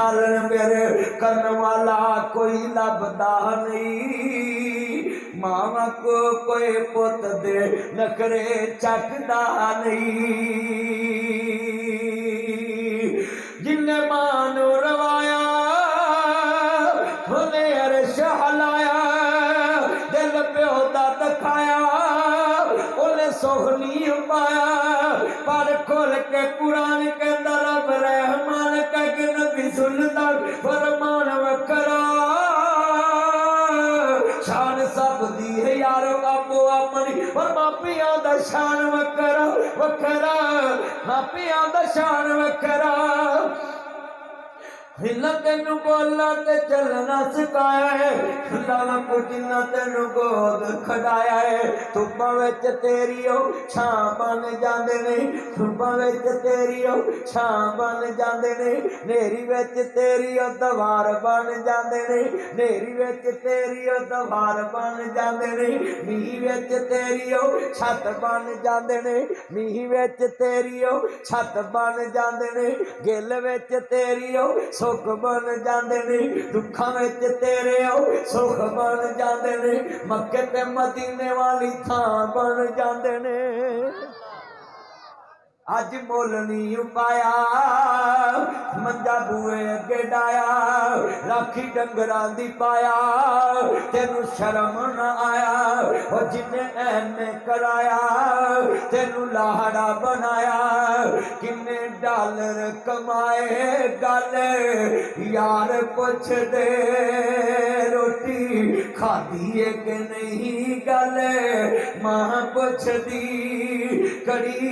सालन मेरे करने वाला कोई लभदा नहीं। मावा को कोई पुत दे नखरे चकदा नहीं। जिन्ने मां नू रवाया उन्हें अरश हलाया, दिल प्यो दा दिखाया उन्हें सोहनी पाया। पर खोल के कुरान के रब रहमान कह नबी सुनता फरमान वखरा। शान सब दी है यारो आपो अपनी, पर मापिया दा शान वखरा वखरा, मापिया दा शान वखरा। हिला तेन बोला ते चलना सिखाया है, लाला को जिन्ना तेन गोद खड़ाया है। धुप्पा विच तेरी छां बन जांदे ने, धुप्पा विच तेरी छां बन जांदे ने, नेरी विच तेरी दवार बन जांदे ने, नेरी विच तेरी दवार बन जांदे ने, मींह विच तेरी छत बन जांदे ने, मींह विच तेरी छत बन जांदे ने, गिल विच तेरी सुख बन जांदे ने, दुखा विच तेरे सुख बन जांदे ने, मक्के ते मदीने वाली थां बन जांदे ने। अज मुल नहीं पाया मंजा बूए अगे डाया, राखी डंगरां दी पाया तेनू शर्म न आया। और जिन्हें एने कराया तेनू लाहड़ा बनाया, किन्ने डॉलर कमाए गल यार पुछ दे, रोटी खाधी है कि नहीं गल मां पुछ दी, कड़ी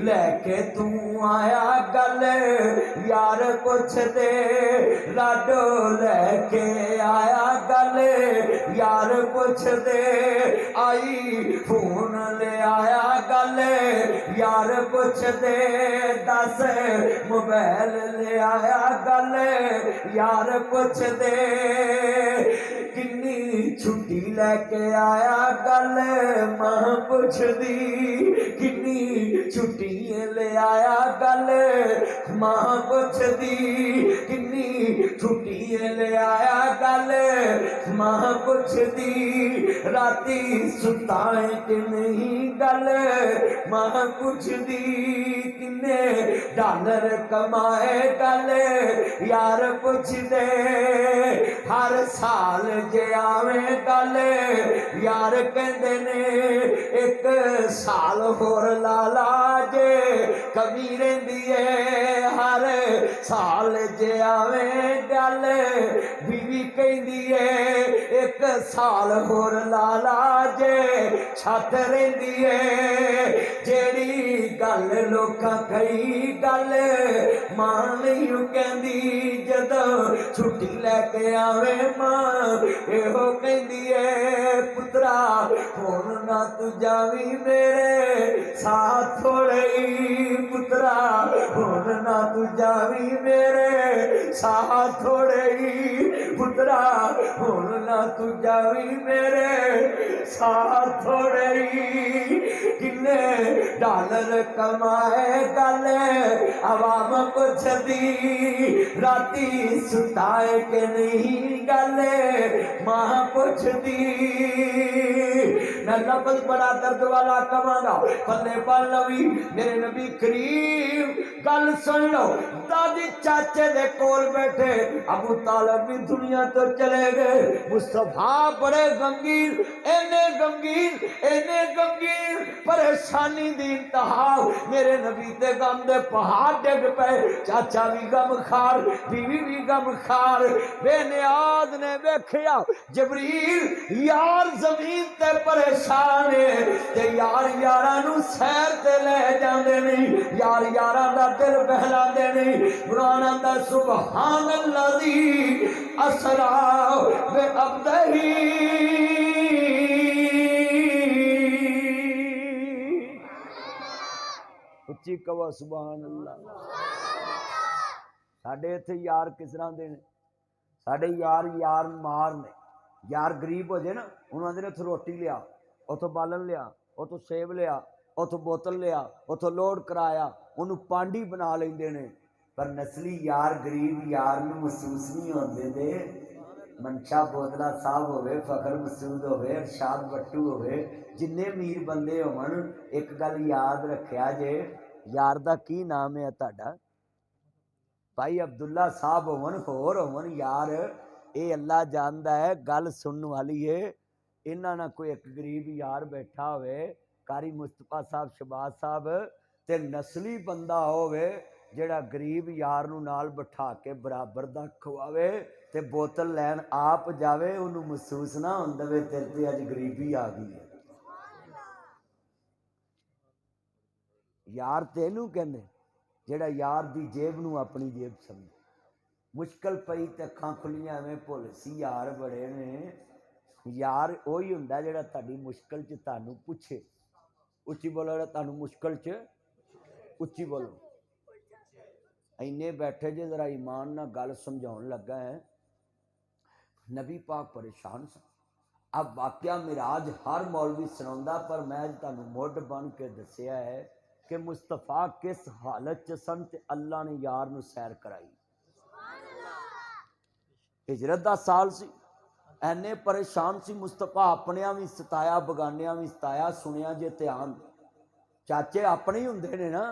लैके तू आया गल यार पुछ दे, लाडो लैके आया गल यार पुछ दे, आई फोन ले आया गल यार पुछ दे, 10 मोबाइल ले आया गल यार पुछ दे, किन्नी छुट्टी लैके आया गल मां पुछ दी, किन्नी छुट्टी ले आया गल मां पुछ दी, किन्नी छुट्टी ले आया गल मां पुछ दी, राती सुता है कि नहीं गल मां पुछ दी, किन्ने डॉलर कमाए गल यार पुछ दे, हर साल जे आवे गल यार कहंदे ने, एक साल होर लाला जे कमी रहिंदी है, हर साल जे आवे गल बीवी कहंदी है, एक साल होर लाला जे छत रहिंदी है, जेड़ी गल लोकां कही गल मां नहीं कहंदी, जदों छुट्टी लैके आवे मां एहो कहंदी है, पुत्रा हुण ना तू जावी मेरे साथ थोड़े, पुत्रा हुण ना तू जावी मेरे साथ थोड़े, पुत्रा हुण ना तू जावी मेरे साथ थोड़े, किन्ने डॉलर कमाए गल आवाम पुछ दी, राती सुताए के नहीं गल मां पुछ दी। मैं लफ्ज़ बड़ा दर्द वाला कमांगा, पल्ले पल लवी मेरे नबी करीम गल सुन लो। दादी चाचे दे कोल बैठे अबू तालिब भी दुनिया तो चले गए, मुस्तफा बड़े गमगीन, एने गमगीन परेशानी दी इंतहा, मेरे नबी ते गम दे पहाड़ डिग पे, चाचा भी गम खार बीवी भी गम खार, बेनियाज ने वेखिया जबरील यार जमीन ते परेशान है, ते यार यारां नू सैर ते ले जांदे नहीं, यार यारां दा दिल बहलांदे नहीं। कुरान आंदा सुभान अल्लाज़ी असरा बे अब्दही, उच्ची कहो सुभान अल्लाह। साडे इत्थे यार किस तरह दे ने, साडे यार यार मार ने, यार गरीब हो जाए ना उन्होंने आंदे ने उत्थों रोटी लिया, उत्थों बालन लिया, उत्थों सेब लिया, उत्थों बोतल लिया, उत्थों लोड कराया, उन्होंने पांडी बना लेंदे ने, पर नस्ली यार गरीब यार नूं महसूस नहीं होंदे दे। मनशा बोदला साहब होवे, फखर मसूद होवे, अरशाद बट्टू होवे, जिन्ने मीर बंदे होवन, एक गल याद रखिया जे, यार दा की नाम है तुहाडा? भाई अब्दुल्ला साहब होवन, होर होवन यार, ये अल्लाह जानदा है। गल सुनने वाली है, इन्हां ना कोई एक गरीब यार बैठा होवे, कारी मुस्तफा साहब, शहबाज साहब, ते नस्ली बंदा होवे ਜਿਹੜਾ गरीब यार ਨੂੰ ਨਾਲ ਬਿਠਾ ਕੇ ਬਰਾਬਰ ਦਾ ਖਵਾਵੇ ਤੇ ਬੋਤਲ ਲੈਣ ਆਪ ਜਾਵੇ, ਉਹਨੂੰ ਮਹਿਸੂਸ ਨਾ ਹੁੰਦਾ ਵੇ ਤੇਰੇ ਤੇ ਅੱਜ ਗਰੀਬੀ ਆ ਗਈ ਹੈ। ਯਾਰ ਤੇ ਇਹਨੂੰ ਕਹਿੰਦੇ ਜਿਹੜਾ ਯਾਰ ਦੀ ਜੇਬ ਨੂੰ ਆਪਣੀ ਜੇਬ ਸਮਝੇ। ਮੁਸ਼ਕਲ ਪਈ ਤੇ ਅੱਖਾਂ ਖੁੱਲੀਆਂ ਐਵੇਂ ਭੁੱਲ ਸੀ ਯਾਰ ਬੜੇ ਨੇ। ਯਾਰ ਉਹੀ ਹੁੰਦਾ ਜਿਹੜਾ ਤੁਹਾਡੀ ਮੁਸ਼ਕਲ 'ਚ ਤੁਹਾਨੂੰ ਪੁੱਛੇ। ਉੱਚੀ ਬੋਲੋ, ਜਿਹੜਾ ਤੁਹਾਨੂੰ ਮੁਸ਼ਕਲ 'ਚ, ਉੱਚੀ ਬੋਲੋ। इन्ने बैठे जे जरा ईमान ना गल समझाउण लगा है। नबी पाक परेशान सन। अब वाकया मिराज हर मौलवी सुनाउंदा, पर मैं तुहानूं मुੱਢ बन के दसिया है कि मुस्तफा किस हालत च सन ते अल्लाह ने यार नूं सैर कराई। हिजरत दा साल सी, ਐਨੇ परेशान सी मुस्तफा, अपनियां भी सताया बगानियां भी सताया। सुनिया जे ध्यान, चाचे अपने ही हुंदे ने ना।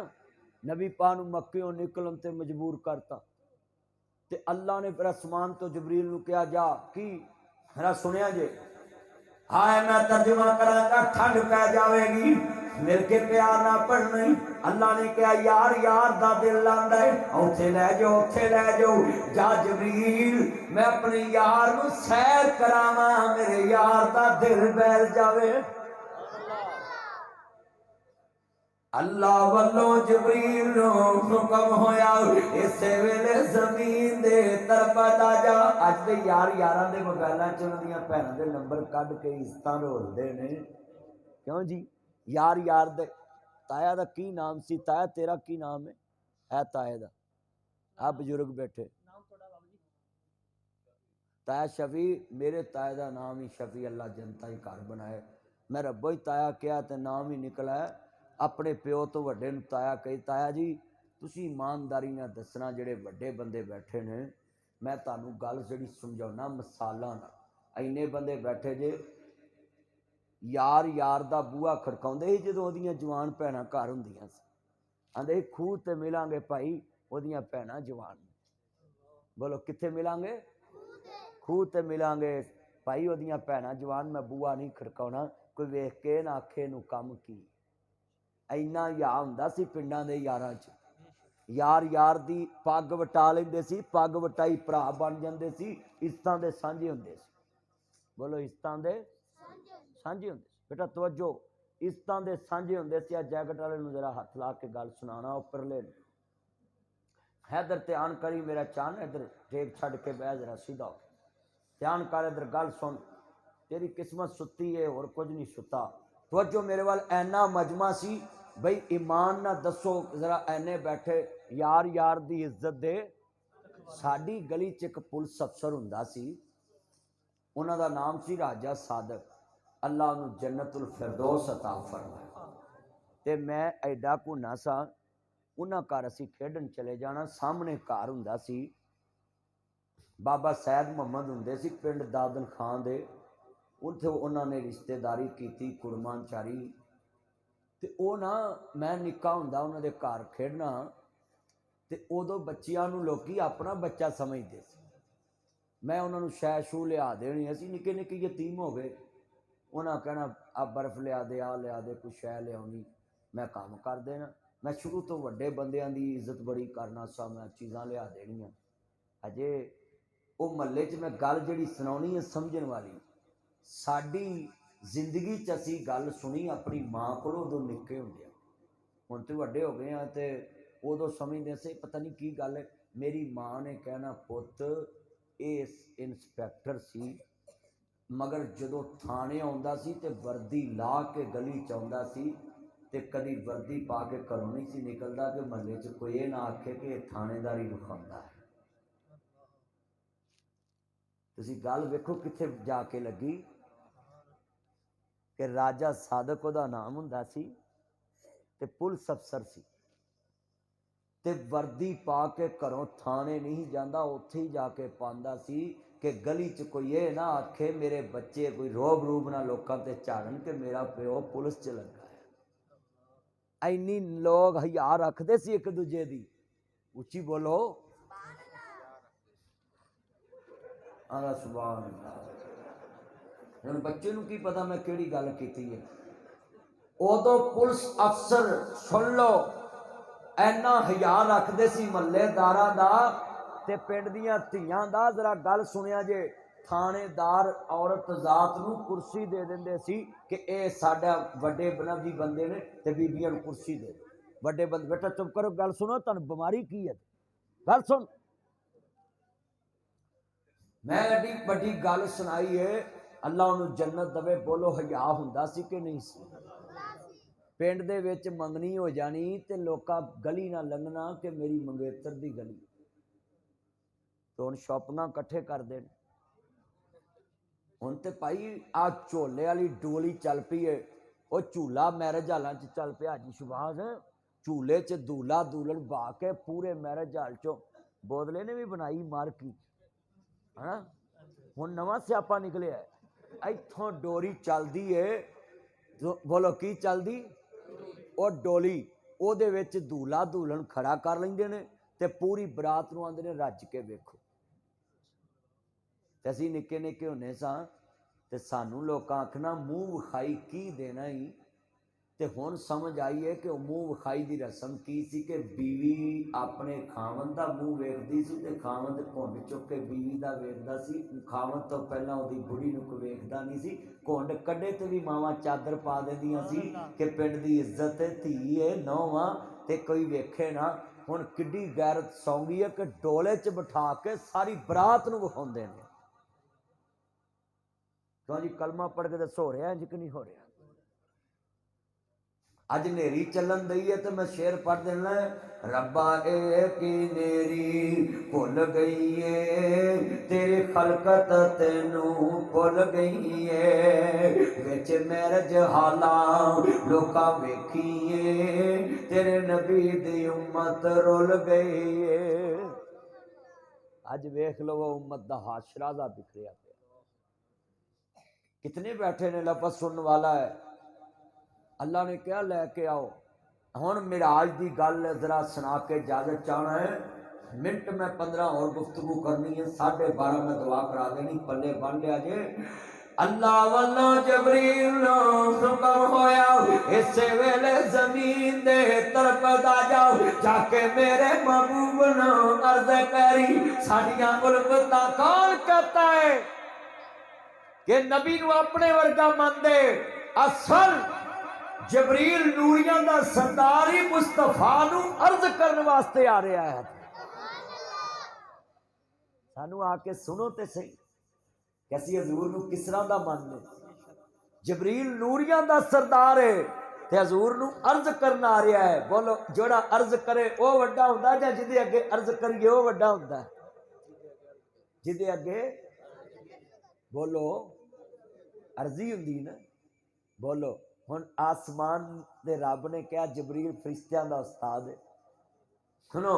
नबी पाक नूं मक्कियों निकलन ते मजबूर करता ते अल्लाह ने फिर आसमान तो जबरील नूं कहा जा की मेरा सुनिया जे, हाय मैं तर्जुमा करांगा, ठंड पै जाएगी, मिल के प्यार ना पढ़ना। अल्लाह ने कहा यार यार दा दिल लांदा है, उत्थे लै जाओ उत्थे लै जाओ। जा जबरील, मैं अपने यार नूं सैर करावां, मेरे यार दा दिल बैल जावे। अल्लाह वालों जबरील नूं हुक्म होया, इस वेले जमीन दे तरपदा जा। अज दे यार यारां दे मोबाइलां च उन्हां दीयां भैणां दे नंबर कढ के इज्जतां रोलदे ने। क्यों जी? यार यार दे ताया दा की नाम सी? ताया तेरा की नाम है ताए दा? आ बजुर्ग बैठे, ताया शफी, मेरे ताए दा नाम ही शफी, अल्लाह जनता ही घर बनाए। मैं रब्बो ही ताया कहा तो नाम ही निकला है। अपने प्यो तो वड्डे नूं ताया कही। ताया जी तुसीं ईमानदारी नाल दसना, जिहड़े वड्डे बंदे बैठे ने, मैं तुहानूं गल जिहड़ी समझाउणा मिसालां नाल। इन्ने बंदे बैठे जे, यार यार दा बूहा खड़काउंदे ही जदों ओहदियां जवान भैणां घर हुंदियां सी। आंदे खूह ते मिलांगे भाई, ओहदियां भैणां जवान। बोलो कित्थे मिलांगे? खूह ते मिलांगे भाई, ओहदियां भैणां जवान। मैं बूहा नहीं खड़काउणा, कोई वेख के ना आखे नूं कम की। ਇੰਨਾ ਯਾ ਹੁੰਦਾ ਸੀ ਪਿੰਡਾਂ ਦੇ ਯਾਰਾਂ 'ਚ। ਯਾਰ ਯਾਰ ਦੀ ਪੱਗ ਵਟਾ ਲੈਂਦੇ ਸੀ, ਪੱਗ ਵਟਾਈ ਭਰਾ ਬਣ ਜਾਂਦੇ ਸੀ। ਇੱਜ਼ਤਾਂ ਦੇ ਸਾਂਝੇ ਹੁੰਦੇ ਸੀ। ਬੋਲੋ ਇੱਜ਼ਤਾਂ ਦੇ ਸਾਂਝੇ ਹੁੰਦੇ ਸੀ। ਬੇਟਾ ਤਵੱਜੋ, ਇੱਜ਼ਤਾਂ ਦੇ ਸਾਂਝੇ ਹੁੰਦੇ ਸੀ। ਆ ਜੈਕਟ ਵਾਲੇ ਨੂੰ ਜਰਾ ਹੱਥ ਲਾ ਕੇ ਗੱਲ ਸੁਣਾਉਣਾ ਉੱਪਰਲੇ ਨੂੰ। हैदर ध्यान करी मेरा चान, इधर टेक छड़ के बह जरा सीधा हो, ध्यान कर, इधर गल सुन। तेरी किस्मत सुती है और कुछ नहीं सुता। तवज्जो मेरे वाल, ऐना मजमा सी बई ईमान ना दसो जरा, ऐने बैठे यार यार दी इज्जत दे। साडी गली च एक पुलिस अफसर हुंदा सी, उन्हां दा नाम सी राजा सादक। अल्लाह उन्हूं जन्नतुल फिरदौस अता फरमाए। ते मैं एडा घुना सा, उन्हां घर असीं खेडण चले जाना। सामने घर हुंदा सी बाबा सैद मुहम्मद हुंदे सी, पिंड दादन खां दे। उत्थे उन्हां ने रिश्तेदारी कीती, कुड़माचारी। ते ओह ना, मैं निक्का हुंदा उन्हां दे घर खेडना, ते उदों बच्चियां नूं लोकी अपना बच्चा समझदे सी। मैं उन्हां नूं शै शू लिया देनी, असीं निक्के निक्के यतीम हो गए। उन्हां कहना आ बर्फ लिया दे, आ लिया दे, कोई शै लियाउणी, मैं काम कर देना। मैं शुरू तो वड्डे बंदियां दी इज्जत बड़ी करना सा, मैं चीज़ां लिया देनियां। अजे वो महल्ले च मैं गल जिहड़ी सुनाउणी है समझण वाली, साडी जिंदगी च असीं गल सुनी अपनी मां कोलों उदों निक्के हुंदे। हुण ते वड्डे हो गए हैं ते उदों समझदे से पता नहीं की गल है। मेरी मां ने कहना पुत्त इस इंस्पैक्टर सी, मगर जदों थाने आउंदा सी ते वर्दी ला के गली च आउंदा सी, ते कदी वर्दी पा के घरों नहीं सी निकलदा कि महल्ले च कोई ये ना आखे कि थानेदारी विखाउंदा है। तुसीं गल वेखो कित्थे जाके लगी कि राजा सादक उहदा नाम हुंदा सी ते पुलिस अफसर सी। ते वर्दी पा के घरों थाने नहीं जाता, उत्थे ही जाके पांदा सी कि गली च कोई ये ना आखे मेरे बच्चे कोई रोब रूब ना लोगों ते झाड़न कि मेरा प्यो पुलिस च लगा है। इन्नी लोग हया रखते सी एक दूजे दी। उच्ची बोलो आला सुभान अल्लाह। हुण बच्चे नूं की पता मैं केड़ी गल कीती है। उदों पुलिस अफसर सुन लो इन्ना हया रखते सी महल्लेदारां दा ते पिंड दियां धीआं दा। जरा गल सुनिया जे, थानेदार औरत जात नूं कुर्सी दे देंदे सी कि ये साडा वड्डे बनवी बंदे ने ते बीबियां नूं कुर्सी दे दो। वड्डे बंदे बेटा चुप करो, गल सुनो, तुहानूं बीमारी की है, गल सुन। मैं एडी वड्डी गल सुनाई है, अल्लाह उन्होंने जन्नत दवे। बोलो हया हुंदा सी कि नहीं सी? पिंड दे विच मंगनी हो जानी ते लोका गली ना लंघना कि मेरी मंगेतर दी गली। तो हुण शॉपिंगां कट्ठे कर देन। हुण ते भाई आ झोले वाली डोली चल पई है, वो झूला मैरिज हालां च चल पिया जी सुभाष। झूले च दूल्हा दुल्हन बहा के पूरे मैरिज हाल चो बोतले ने भी बनाई मार्की है ना। हुण नवां स्यापा निकलिया है, इत्थों डोरी चलदी है। बोलो की चलदी? वो डोली ओदे विच दूल्हा दुल्हन खड़ा कर लेंदे ने ते पूरी बरात नूं आंदे ने रज के वेखो। ते असीं निक्के निक्के हुंदे सां ते सानूं लोकां आखना मूँह विखाई की देना ही। ते हुण समझ आई है कि मूँह विखाई की रस्म की सी कि बीवी अपने खावंद दा मूँह वेखदी सी ते खावंद घुंड चुक के बीवी दा वेखदा सी। खावंद तो पहलां उहदी बुढ़ी नूं कोई वेखदा नहीं सी। घुंड कड्ढे ते भी मावां चादर पा दिंदियां सी कि पिंड दी इज्जत है, धी है, नौं आ ते कोई वेखे ना। हुण किड्डी गैरत सौंगी है कि डोले च बिठा के सारी बरात नूं विखाउंदे ने। क्यों जी कलमा पढ़ के दसो हो रहा इंज कि नहीं हो रहा? अज नेरी चलन दई है तो मैं शेर पढ़ देना। रब्बा ए की नेरी भुल गई है, तेरी खलकत तेनू भुल गई है। विच मैरज हाला लोका वेखिए, तेरे नबी दी उम्मत रुल गई है। अज वेख लो वो उम्मत दा हाशरा दा बिखरिया पिया। कितने बैठे ने लफ्ज़ सुनने वाला है। अल्लाह ने क्या लैके आओ। हुण मिराज की गल जरा सुना के इजाजत चाहना है। मिनट में 15 और गुफ्तगू करनी है, 12:30 में दुआ करा देनी, पल्ले बन लिया जे। अल्लाह वाला जबरील हुक्म होया, इस वेले जमीन दे तरफदा जाओ, जाके मेरे महबूब नू अर्ज करी साडियां उल्फतां कौन कहता है कि नबी नू अपने वर्गा मनदे। असल जबरील नूरियां दा सरदार ही मुस्तफा नू अर्ज करने वास्ते आ रहा है। सानू आके सुनो ते सही कैसी हजूर नू किस तरह दा मनदे। जबरील नूरियां दा सरदार है ते हजूर नू अर्ज करना आ रहा है। बोलो जोड़ा अर्ज करे वो वड्डा हुंदा जां जिदे अगे अर्ज करिए वो वड्डा हुंदा? जिदे अगे बोलो अर्जी हुंदी ना। बोलो हुण आसमान दे रब ने कहा जबरील फरिश्तियां दा उस्ताद है। सुनो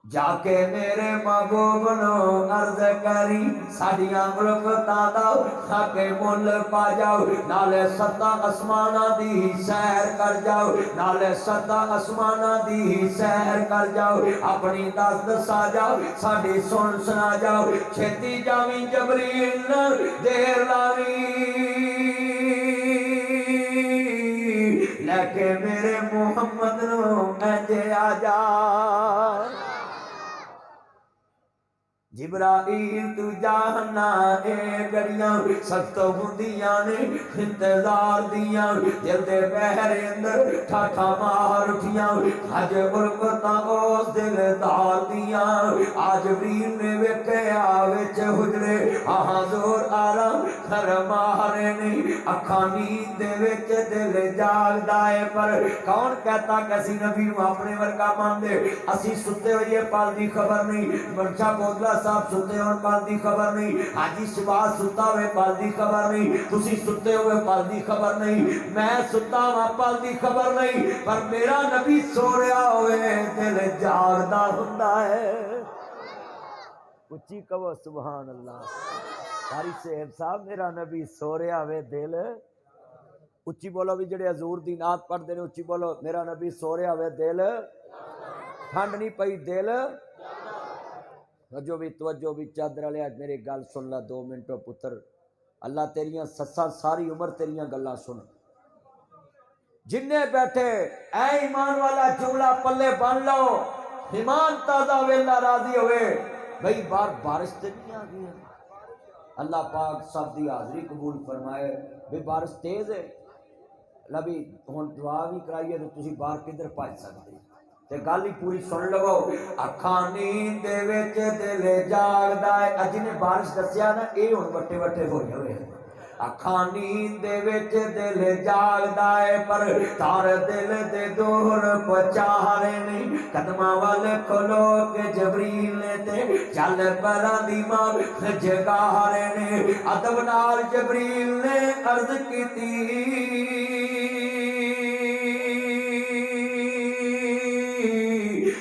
जाके मेरे महबूब नू अर्ज करी साडियां उल्फतां दा खाके मुल पा जाओ, नाले 7 आसमानां दी सैर कर जाओ, नाले 7 आसमानां दी सैर कर जाओ। अपनी दस दसा जाओ, साडी सुन सुना जाओ। छेती जावी जबरील देर लावी, लेके मेरे मुहम्मद नू अजे आ जा। जिब्राइल तू जाना ए गड़ियां सख्त हुंदियां ने इंतजार दियां, दिल दे बहरे अंदर ठाठा मार उठियां। अज उल्फतां उस दिलदार दियां आज जबरील ने वेख्या विच हुजरे आहां जोर आराम फरमा रहे ने। अखां नींद दे विच दिल जागदा है, पर कौन कहता कि असीं नबी नूं अपने वर्गा मानदे। असीं सुते होइए पल दी खबर नहीं। बच्चा बोतला साहब सुते होण पल दी खबर नहीं, हाजी शबाज सुता हुए पल दी खबर नहीं, तुसी सुते हुए पल दी खबर नहीं, मैं सुता हुआ पल दी खबर नहीं, पर मेरा नबी सो रहा होवे दिल जागदा हुंदा है। उच्ची कहो सुभान अल्लाह। कारी साहब साहब मेरा नबी सो रहा होवे दिल, उच्ची बोलो भी जेड़े हजूर दी नात पढ़ते हैं, उच्ची बोलो मेरा नबी सो रहा होवे दिल, ठंड नहीं पई दिल, तवज्जो भी चादर वाले आज मेरी गल सुन ला 2 मिनट पुत्र, अल्लाह तेरियां सस्सा सारी उम्र तेरियां गल्लां सुन। जिन्ने बैठे ऐ ईमान वाला जुमला पल्ले बन लो, ईमान ताजा वेला राजी होवे भाई बार बारिश ते नहीं आ गई है, अल्लाह पाक सब दी हाजरी कबूल फरमाए। भी बारिश तेज है लभी हुण दुआ भी कराइए तो तुसी बाहर किधर भज सकते ते गल ही पूरी सुन लवो। अखां नींद दे विच दिल जागदा है, अजिने बारिश दसिया ना ये हुण वट्टे वट्टे होए होए, अखां नींद दे विच दिल जागदा है, पर तार दिल दे दूर पहुंचा रहे नहीं, कदमां वल खलो के जबरील ने ते चल परां दी मां जगा रहे ने। अदब नाल जबरील ने अर्ज कीती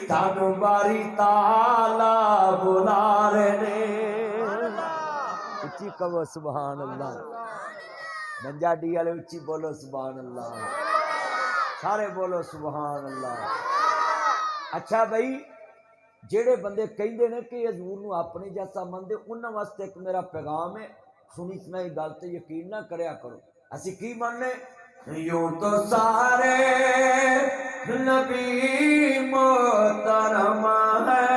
तानू बारी ताला बुला रहे ने। उच्ची कहो सुभान अल्लाह। मंजाडी वाले उच्ची बोलो सुभान अल्लाह, सारे बोलो सुभान अल्लाह। अच्छा भाई जेड़े बंदे कहते ने कि हजूर नूं अपने जैसा मनदे, उन्हां वास्ते एक मेरा पैगाम है, सुनी सुनाई गल ते यकीन ना करया करो। असी की मनने, यूं तो सारे नबी मोहतरमा है,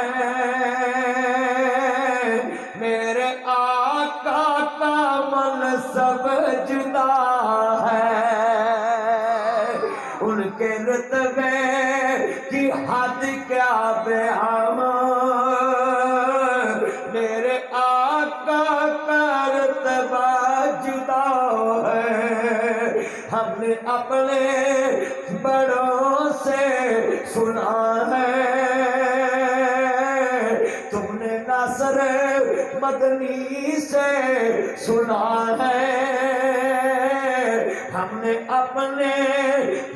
मेरे आका का मन सब जुदा है, उनके रुतबे की हद क्या बयान, मेरे आका का रुतबा जुदा है। हमने अपने बड़ों से सुना है, तुमने नासर मदनी से सुना है, हमने अपने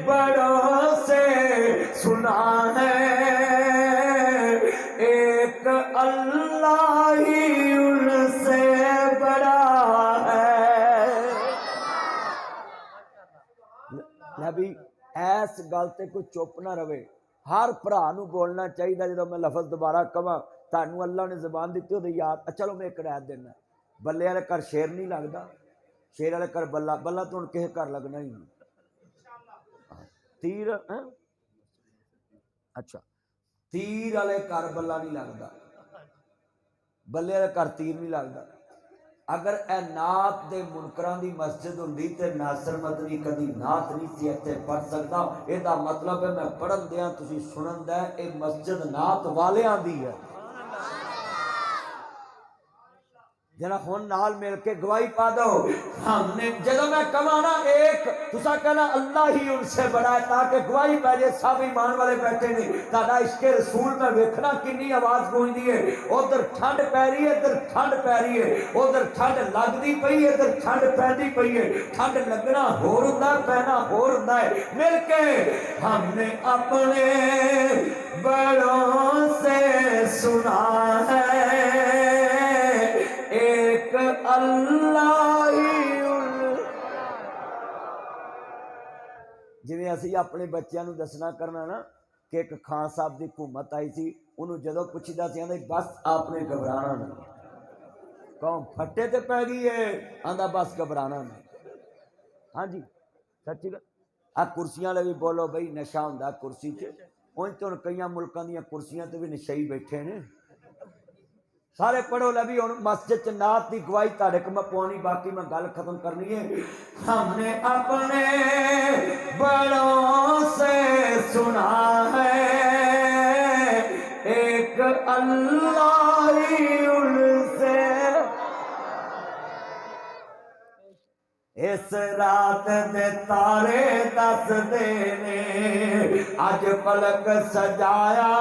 बड़ों से सुना है, एक अल्लाह ही उनसे बड़ा है। नबी ऐस गल ते कोई चुप ना रवे, हर भरा नूं बोलना चाहिए। जो मैं लफज दोबारा कहां तानू अल्लाह ने जबान दी तो याद, चलो मैं एक रायत देना, बल्ले वाले घर शेर नहीं लगता, शेर वाले घर बल्ला, बल्ला तो हुण किसे घर लगना ही नहीं, तीर है? अच्छा तीर वाले घर बल्ला नहीं लगता, बल्ले वाले घर तीर नहीं लगता। अगर ए नात दे मुनकरां दी मस्जिद हुंदी ते नासर मदनी कदी नात नहीं सी इत्थे पढ़ सकदा। एदा मतलब है मैं पढ़न दियां तुसी सुनन दा, ए मस्जिद नात वालियां दी है। जरा हुण नाल मिल के गवाही पा दो। हमने जदों मैं कहां ना एक तुसा कहना अल्लाह ही उनसे बड़ा है, ताकि गवाही पै जाए सब ईमान वाले बैठे ने। ताड़ा इश्क रसूल में वेखना कितनी आवाज गूंजदी है, उधर ठंड पै रही है, इधर ठंड पै रही है, उधर ठंड लगदी पई है, इधर ठंड पैंदी पई है। ठंड लगना होर हुंदा है, पैना होर हुंदा है। मिल के हमने अपने बड़ों से सुना है, एक अल्लाह ही उन। जिवें असी अपने बच्चों को दसना करना ना कि एक खान साहब की हुकूमत आई थी, उन्होंने जदों पुछदा सी आंदा बस आपने घबराना नहीं, कौम फट्टे ते पै गई है, आंदा बस घबराना नहीं। हाँ जी सच्ची गल। आ कुर्सियां भी बोलो बई नशा हुंदा कुर्सी च, उंज तो कई मुल्कों दी कुर्सियां ते भी नशई बैठे ने। सारे पढ़ो लभी हुण मस्जिद च नात की गवाही तुहाडे को मैं पवानी, बाकी मैं गल खत्म करनी है। हमने अपने बड़ों से सुना है, एक अल्लाह ही उनसे, इस रात दे तारे दसदे ने अज पलक सजाया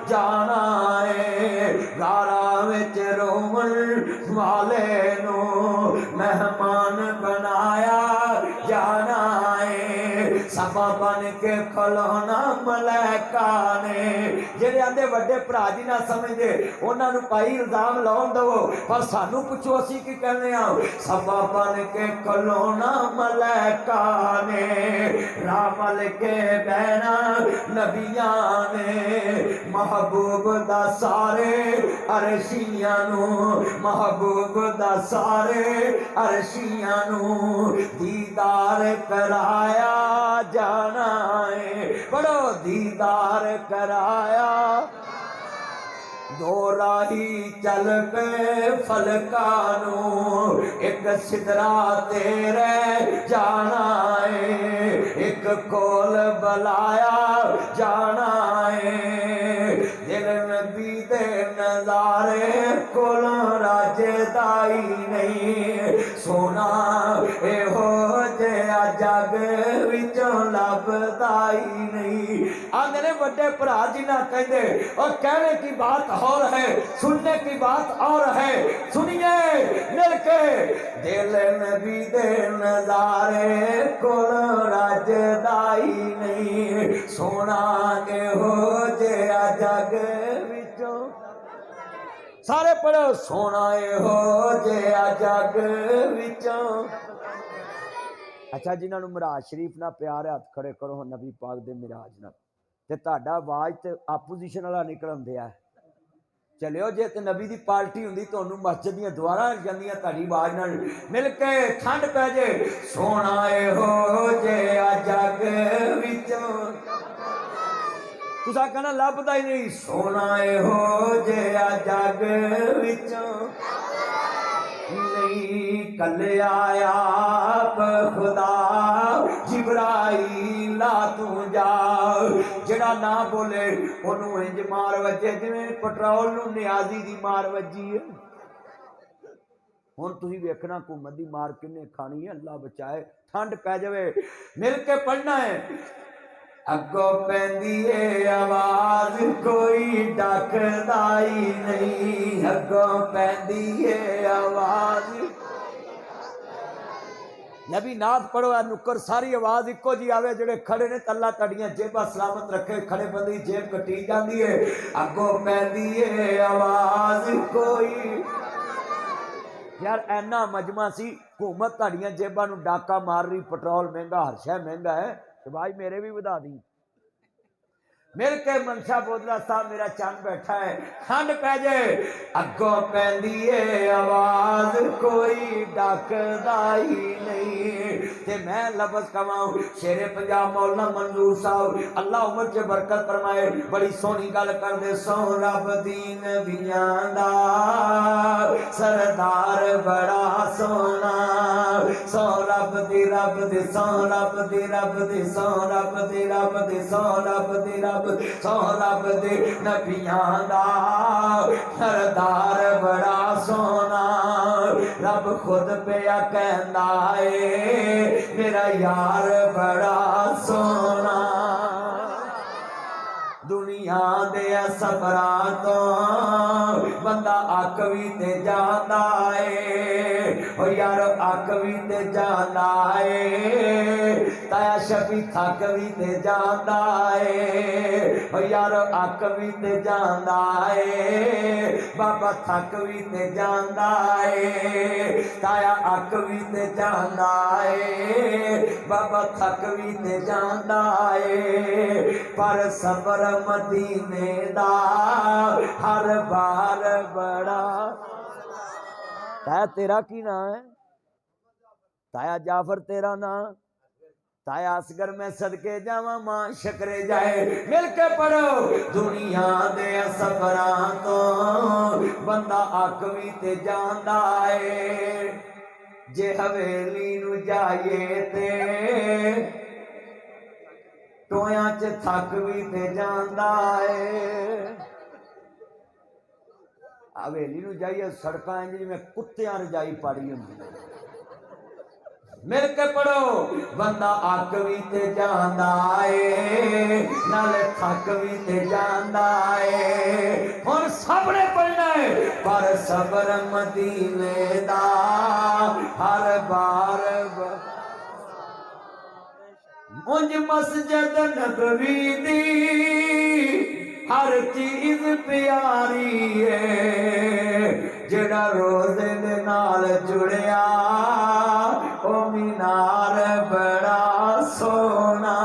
जाना है गारा विच रोवन वाले नू मेहमान बनाया जाना है सबा बन के खलोना मलैका ने जेडे आंदे वड्डे भरा जी ना समझदे उन्हां नू पाई इल्जाम लाउण दवो पर सानू पुछो असीं की कहने आ सबा बन के खलोना मलैका ने रामल के बहना नबियां ने महबूब दा सारे अरशियां नू महबूब दा सारे अरशियां नू दीदार कराया जाना है बड़ो दीदार कराया दो राही चल पे फलकानू एक सिदरा तेरे जाना है एक कोल बलाया जाना है दिल नबी दे नजारे कोल राजदाई नहीं सोना एहो जिहा जग विचों लभदाई नहीं आंदे ने वड्डे भरा जिन्ना कहंदे और कहने की बात और है सुनने की बात और है सुनिए मिल के दिल नबी दे नजारे कोल राजदाई नहीं सोना के हो जिहा जग विचों सारे पढ़ो सोना हो जिहा जग विचों अच्छा जिन्होंने मिराज शरीफ ना प्यार है हथ खड़े करो नबी पाक दे मिराज ना ते तुहाडा आवाज ते आपोजिशन वाला निकलन दिया चलियो जे ते नबी दी पार्टी हुंदी तुहानू मस्जिद दी दुआरां जांदियां तुहाडी आवाज नाल मिल के ठंड पै जे सोना हो जिहा जग विचों तुसा कहना लभदा ही नहीं सोना हो जिहा जग विचों नहीं कल आया खुदा जिब्राईला तू जा जड़ा ना बोले ओनू इंज मार वजे जिवें पेट्रोल नू नियाजी दी मार वजी है हुण तुसीं वेखना हुकूमत दी मार किन्ने खानी है अल्लाह बचाए ठंड पै जावे मिल के पढ़ना है अगो पैंदी है आवाज कोई डकदाई नहीं अगो पैंदी है आवाज नबी नाथ पढ़ो नुक्कर सारी आवाज इको जी आवे जेड़े खड़े ने तल्ला तड़ियां जेबा सलामत रखे खड़े बंदी जेब कटी जाती है अगो पैंदी है आवाज कोई यार ऐना मजमा सी हुकूमत तड़ियां जेबा नू डाका मार रही पेट्रोल महंगा हर शह महंगा है तो भाई मेरे भी बधा दी मिल के मनशा बोदला साहब मेरा चंद बैठा है ठंड पै जाए अगों पैंदी है आवाज कोई डकदाई नहीं ते मैं लफ्ज कवाऊं शेरे पंजाब मौलाना मंजूर साहब अल्लाह उम्र च बरकत फरमाए बड़ी सोहनी गल करदे सो रब दीन बियां दा सरदार बड़ा सोना सो रब दे सो रब दे सो रब दे सो रब दे सो रब दे नबियां दा सरदार बड़ा सोना रब खुद पिया कहंदा है मेरा यार बड़ा सोना दुनिया दे सबरां तो बंदा अक भी ते जांदा है ओ यार अक भी ते जांदा है ताया शफी थक भी ते जांदा है ओ यार अक भी ते जांदा है बाबा थक भी ते जांदा है ताया अक भी ते जांदा है बाबा थक भी ते जांदा है पर सबर मदीने दा हर बार बड़ा ताया तेरा की ना है ताया जाफर तेरा ना ताया असगर मैं सदके जावा मां शकरे जाए मिल के पढ़ो दुनिया दे सबरां तो बंदा अक भी ते जांदा है जे हवेली नू जाइए ते टोयां च थक भी ते जांदा है हवेली नू जाइए सड़कां इंज जिवें कुत्तियां रजाई पाड़ी हुंदी मिल के पढ़ो। बंदा अक भी ते जांदा है नाले थक भी ते जांदा है। हुण सबने पढ़ना है पर सबर मदीने दा हर बार मुझ मस्जिद नबवी दी हर चीज प्यारी है। जेड़ा रोज़े दे नाल जुड़िया ओ मीनार बड़ा सोना।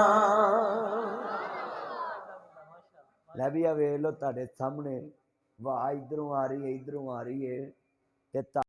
लै भी वे लो तुहाडे सामने वाह इधरों आ रही है इधरों आ रही है ते